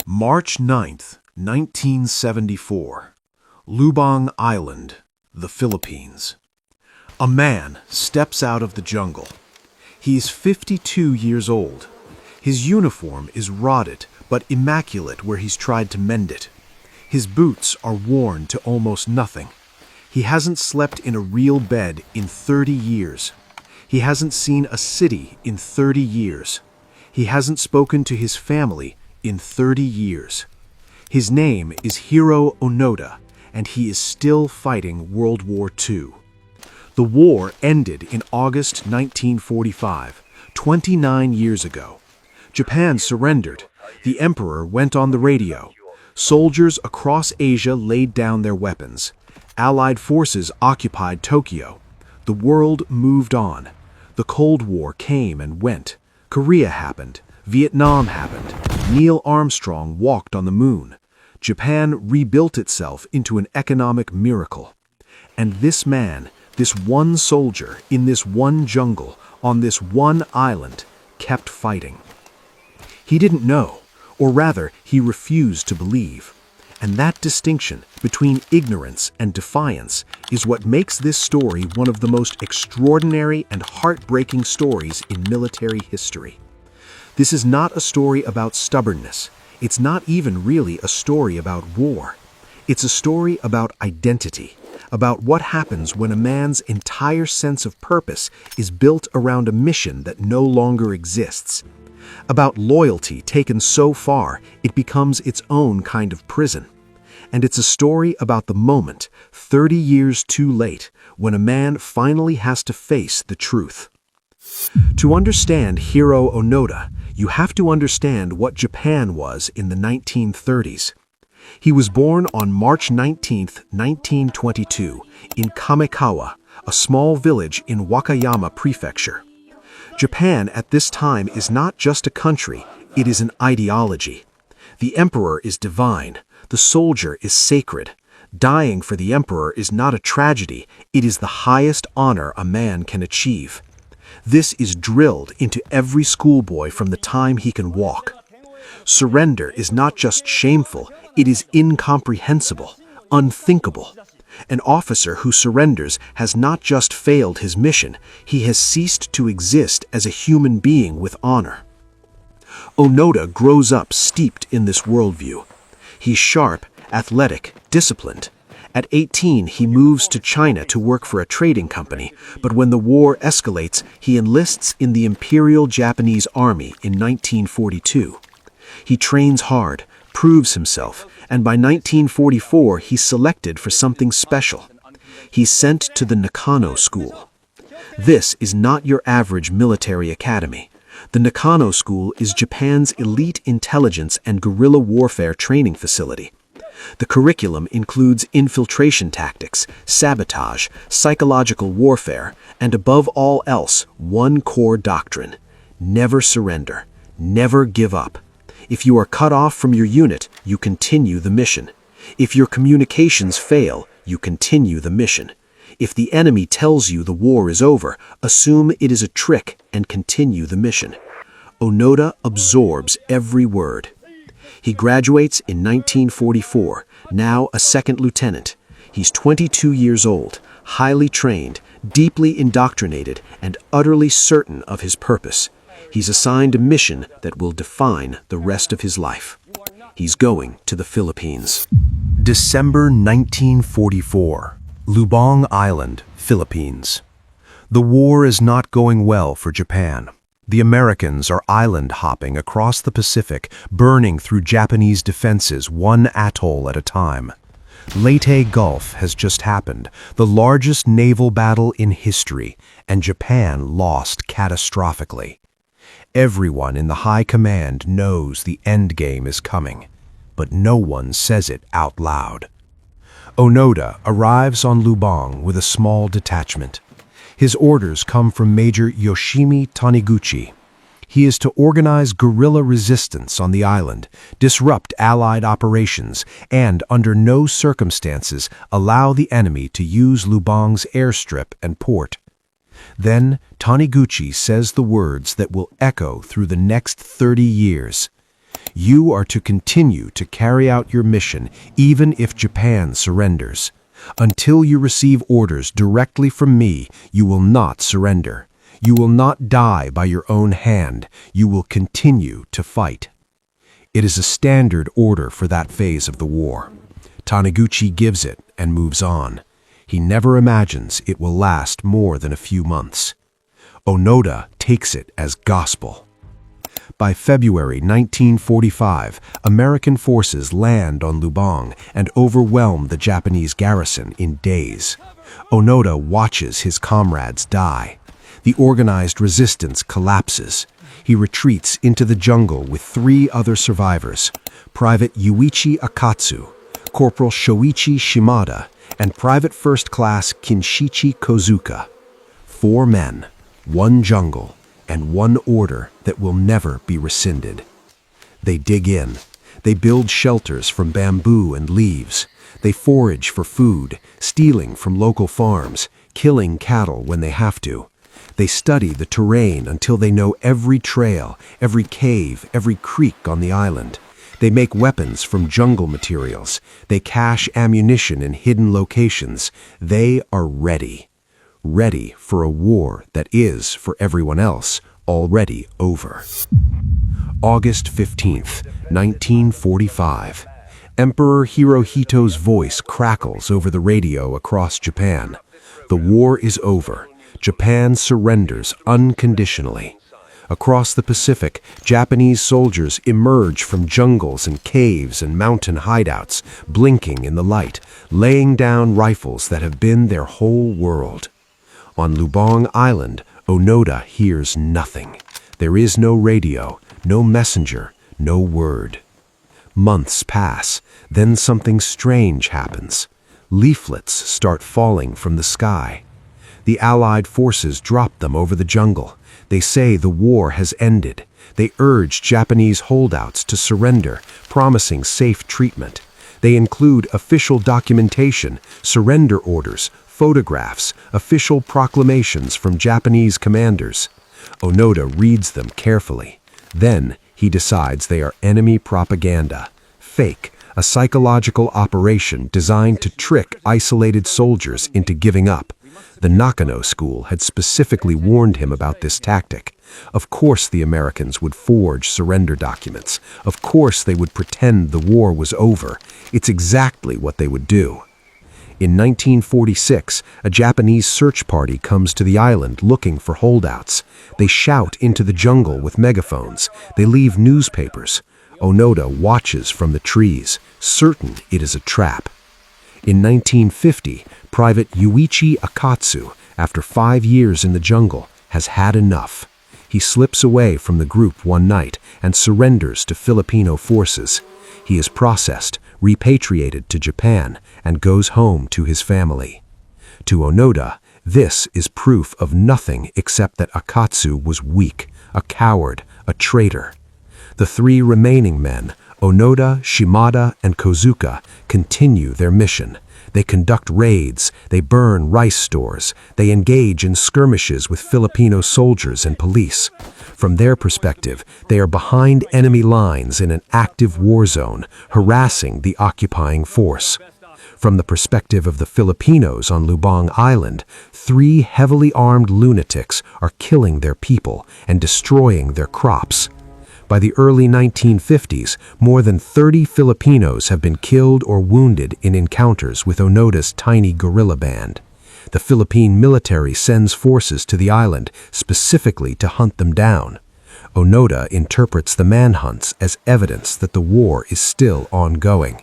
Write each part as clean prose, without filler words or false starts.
March 9th, 1974. Lubang Island, the Philippines. A man steps out of the jungle. He's 52 years old. His uniform is rotted but immaculate where he's tried to mend it. His boots are worn to almost nothing. He hasn't slept in a real bed in 30 years. He hasn't seen a city in 30 years. He hasn't spoken to his family in 30 years. His name is Hiro Onoda, and he is still fighting World War II. The war ended in August 1945, 29 years ago. Japan surrendered. The emperor went on the radio. Soldiers across Asia laid down their weapons. Allied forces occupied Tokyo. The world moved on. The Cold War came and went. Korea happened. Vietnam happened. Neil Armstrong walked on the moon. Japan rebuilt itself into an economic miracle. And this man, this one soldier, in this one jungle, on this one island, kept fighting. He didn't know, or rather, he refused to believe. And that distinction between ignorance and defiance is what makes this story one of the most extraordinary and heartbreaking stories in military history. This is not a story about stubbornness. It's not even really a story about war. It's a story about identity, about what happens when a man's entire sense of purpose is built around a mission that no longer exists, about loyalty taken so far it becomes its own kind of prison. And it's a story about the moment, 30 years too late, when a man finally has to face the truth. To understand Hiro Onoda, you have to understand what Japan was in the 1930s. He was born on March 19, 1922, in Kamekawa, a small village in Wakayama Prefecture. Japan at this time is not just a country, it is an ideology. The emperor is divine, the soldier is sacred. Dying for the emperor is not a tragedy, it is the highest honor a man can achieve. This is drilled into every schoolboy from the time he can walk. Surrender is not just shameful, it is incomprehensible, unthinkable. An officer who surrenders has not just failed his mission, he has ceased to exist as a human being with honor. Onoda grows up steeped in this worldview. He's sharp, athletic, disciplined. At 18, he moves to China to work for a trading company, but when the war escalates, he enlists in the Imperial Japanese Army in 1942. He trains hard, proves himself, and by 1944 he's selected for something special. He's sent to the Nakano School. This is not your average military academy. The Nakano School is Japan's elite intelligence and guerrilla warfare training facility. The curriculum includes infiltration tactics, sabotage, psychological warfare, and above all else, one core doctrine: never surrender, never give up. If you are cut off from your unit, you continue the mission. If your communications fail, you continue the mission. If the enemy tells you the war is over, assume it is a trick and continue the mission. Onoda absorbs every word. He graduates in 1944, now a second lieutenant. He's 22 years old, highly trained, deeply indoctrinated, and utterly certain of his purpose. He's assigned a mission that will define the rest of his life. He's going to the Philippines. December 1944, Lubang Island, Philippines. The war is not going well for Japan. The Americans are island hopping across the Pacific, burning through Japanese defenses one atoll at a time. Leyte Gulf has just happened, the largest naval battle in history, and Japan lost catastrophically. Everyone in the high command knows the endgame is coming, but no one says it out loud. Onoda arrives on Lubang with a small detachment. His orders come from Major Yoshimi Taniguchi. He is to organize guerrilla resistance on the island, disrupt Allied operations, and under no circumstances allow the enemy to use Lubang's airstrip and port. Then Taniguchi says the words that will echo through the next 30 years. You are to continue to carry out your mission even if Japan surrenders. Until you receive orders directly from me, you will not surrender. You will not die by your own hand. You will continue to fight. It is a standard order for that phase of the war. Taniguchi gives it and moves on. He never imagines it will last more than a few months. Onoda takes it as gospel. By February 1945, American forces land on Lubang and overwhelm the Japanese garrison in days. Onoda watches his comrades die. The organized resistance collapses. He retreats into the jungle with 3 other survivors, Private Yuichi Akatsu, Corporal Shoichi Shimada, and Private First Class Kinshichi Kozuka. 4 men, 1 jungle, and 1 order that will never be rescinded. They dig in. They build shelters from bamboo and leaves. They forage for food, stealing from local farms, killing cattle when they have to. They study the terrain until they know every trail, every cave, every creek on the island. They make weapons from jungle materials. They cache ammunition in hidden locations. They are ready. Ready for a war that is, for everyone else, already over. August 15th, 1945. Emperor Hirohito's voice crackles over the radio across Japan. The war is over. Japan surrenders unconditionally. Across the Pacific, Japanese soldiers emerge from jungles and caves and mountain hideouts, blinking in the light, laying down rifles that have been their whole world. On Lubang Island, Onoda hears nothing. There is no radio, no messenger, no word. Months pass, then something strange happens. Leaflets start falling from the sky. The Allied forces drop them over the jungle. They say the war has ended. They urge Japanese holdouts to surrender, promising safe treatment. They include official documentation, surrender orders, photographs, official proclamations from Japanese commanders. Onoda reads them carefully. Then he decides they are enemy propaganda, fake, a psychological operation designed to trick isolated soldiers into giving up. The Nakano School had specifically warned him about this tactic. Of course the Americans would forge surrender documents. Of course they would pretend the war was over. It's exactly what they would do. In 1946, a Japanese search party comes to the island looking for holdouts. They shout into the jungle with megaphones. They leave newspapers. Onoda watches from the trees, certain it is a trap. In 1950, Private Yuichi Akatsu, after 5 years in the jungle, has had enough. He slips away from the group one night and surrenders to Filipino forces. He is processed, repatriated to Japan, and goes home to his family. To Onoda, this is proof of nothing except that Akatsu was weak, a coward, a traitor. The 3 remaining men, Onoda, Shimada, and Kozuka, continue their mission. They conduct raids, they burn rice stores, they engage in skirmishes with Filipino soldiers and police. From their perspective, they are behind enemy lines in an active war zone, harassing the occupying force. From the perspective of the Filipinos on Lubang Island, 3 heavily armed lunatics are killing their people and destroying their crops. By the early 1950s, more than 30 Filipinos have been killed or wounded in encounters with Onoda's tiny guerrilla band. The Philippine military sends forces to the island specifically to hunt them down. Onoda interprets the manhunts as evidence that the war is still ongoing.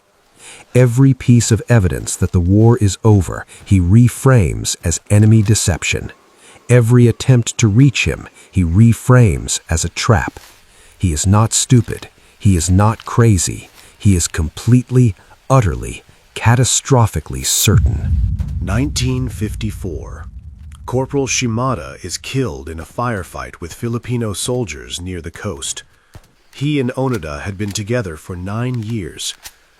Every piece of evidence that the war is over, he reframes as enemy deception. Every attempt to reach him, he reframes as a trap. He is not stupid. He is not crazy. He is completely, utterly, catastrophically certain. 1954. Corporal Shimada is killed in a firefight with Filipino soldiers near the coast. He and Onoda had been together for 9 years.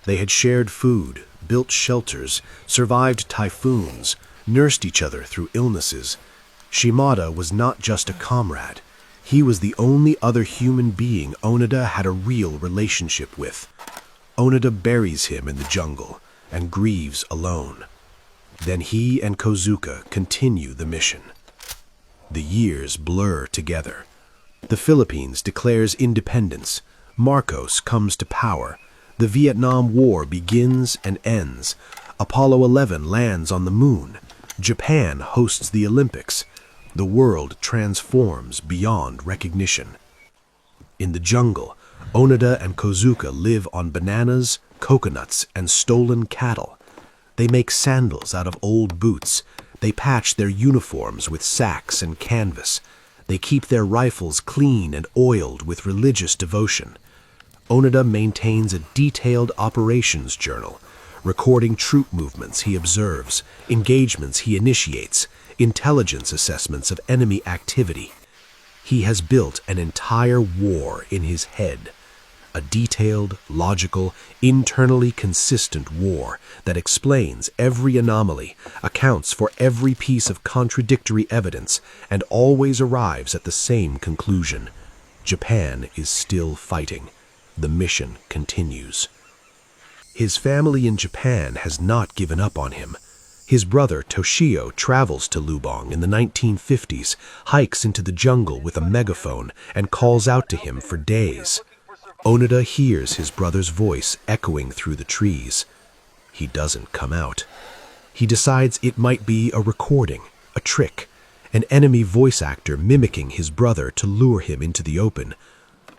They had shared food, built shelters, survived typhoons, nursed each other through illnesses. Shimada was not just a comrade. He was the only other human being Onoda had a real relationship with. Onoda buries him in the jungle and grieves alone. Then he and Kozuka continue the mission. The years blur together. The Philippines declares independence. Marcos comes to power. The Vietnam War begins and ends. Apollo 11 lands on the moon. Japan hosts the Olympics. The world transforms beyond recognition. In the jungle, Onoda and Kozuka live on bananas, coconuts, and stolen cattle. They make sandals out of old boots. They patch their uniforms with sacks and canvas. They keep their rifles clean and oiled with religious devotion. Onoda maintains a detailed operations journal, recording troop movements he observes, engagements he initiates, intelligence assessments of enemy activity. He has built an entire war in his head, a detailed, logical, internally consistent war that explains every anomaly, accounts for every piece of contradictory evidence, and always arrives at the same conclusion. Japan is still fighting. The mission continues. His family in Japan has not given up on him. His brother Toshio travels to Lubang in the 1950s, hikes into the jungle with a megaphone, and calls out to him for days. Onoda hears his brother's voice echoing through the trees. He doesn't come out. He decides it might be a recording, a trick, an enemy voice actor mimicking his brother to lure him into the open.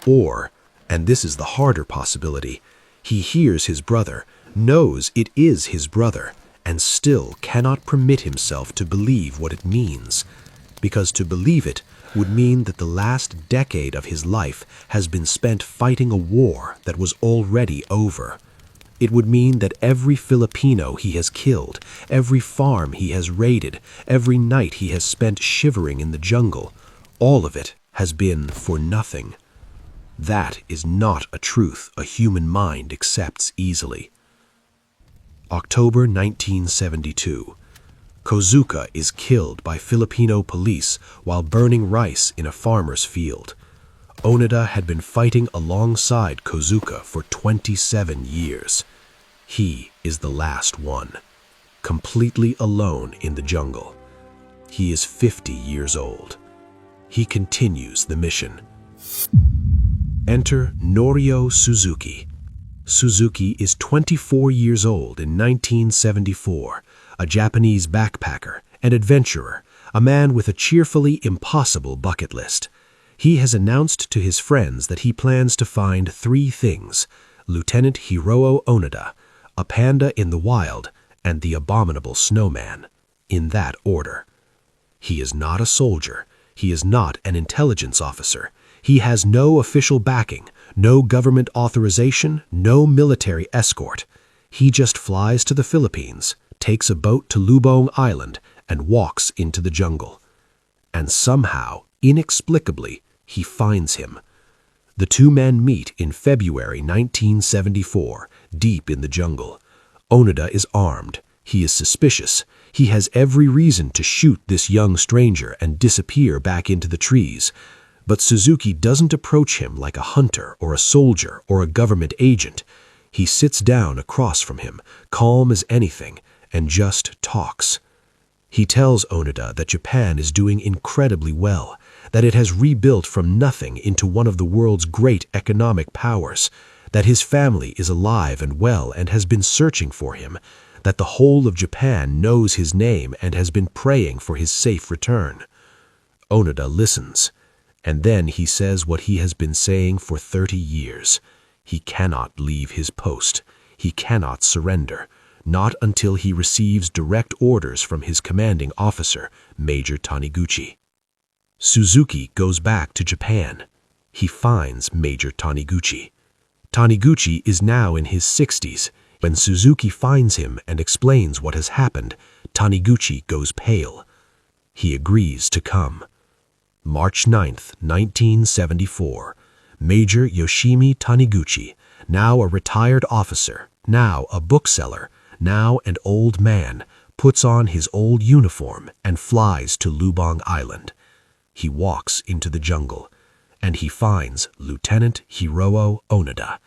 Or, and this is the harder possibility, he hears his brother, knows it is his brother, and still cannot permit himself to believe what it means, because to believe it would mean that the last decade of his life has been spent fighting a war that was already over. It would mean that every Filipino he has killed, every farm he has raided, every night he has spent shivering in the jungle, all of it has been for nothing. That is not a truth a human mind accepts easily. October 1972. Kozuka is killed by Filipino police while burning rice in a farmer's field. Onoda had been fighting alongside Kozuka for 27 years. He is the last one, completely alone in the jungle. He is 50 years old. He continues the mission. Enter Norio Suzuki. Suzuki is 24 years old in 1974, a Japanese backpacker and adventurer, a man with a cheerfully impossible bucket list. He has announced to his friends that he plans to find 3 things: Lieutenant Hiroo Onoda, a panda in the wild, and the abominable snowman, in that order. He is not a soldier. He is not an intelligence officer. He has no official backing, no government authorization, no military escort. He just flies to the Philippines, takes a boat to Lubang Island, and walks into the jungle. And somehow, inexplicably, he finds him. The 2 men meet in February 1974, deep in the jungle. Onoda is armed. He is suspicious. He has every reason to shoot this young stranger and disappear back into the trees. But Suzuki doesn't approach him like a hunter or a soldier or a government agent. He sits down across from him, calm as anything, and just talks. He tells Onoda that Japan is doing incredibly well, that it has rebuilt from nothing into one of the world's great economic powers, that his family is alive and well and has been searching for him, that the whole of Japan knows his name and has been praying for his safe return. Onoda listens, and then he says what he has been saying for 30 years. He cannot leave his post. He cannot surrender, not until he receives direct orders from his commanding officer, Major Taniguchi. Suzuki goes back to Japan. He finds Major Taniguchi. Taniguchi is now in his 60s. When Suzuki finds him and explains what has happened, Taniguchi goes pale. He agrees to come. March 9th, 1974. Major Yoshimi Taniguchi, now a retired officer, now a bookseller, now an old man, puts on his old uniform and flies to Lubang Island. He walks into the jungle. and he finds Lieutenant Hiroo Onoda.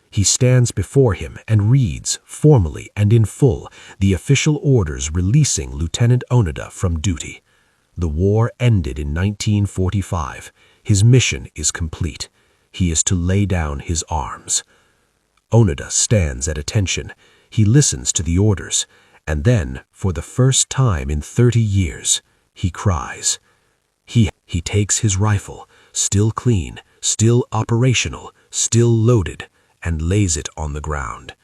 He stands before him and reads, formally and in full, the official orders releasing Lieutenant Onoda from duty. The war ended in 1945. His mission is complete. He is to lay down his arms. Onoda stands at attention. He listens to the orders, and then, for the first time in 30 years, he cries. He takes his rifle, still clean, still operational, still loaded, and lays it on the ground.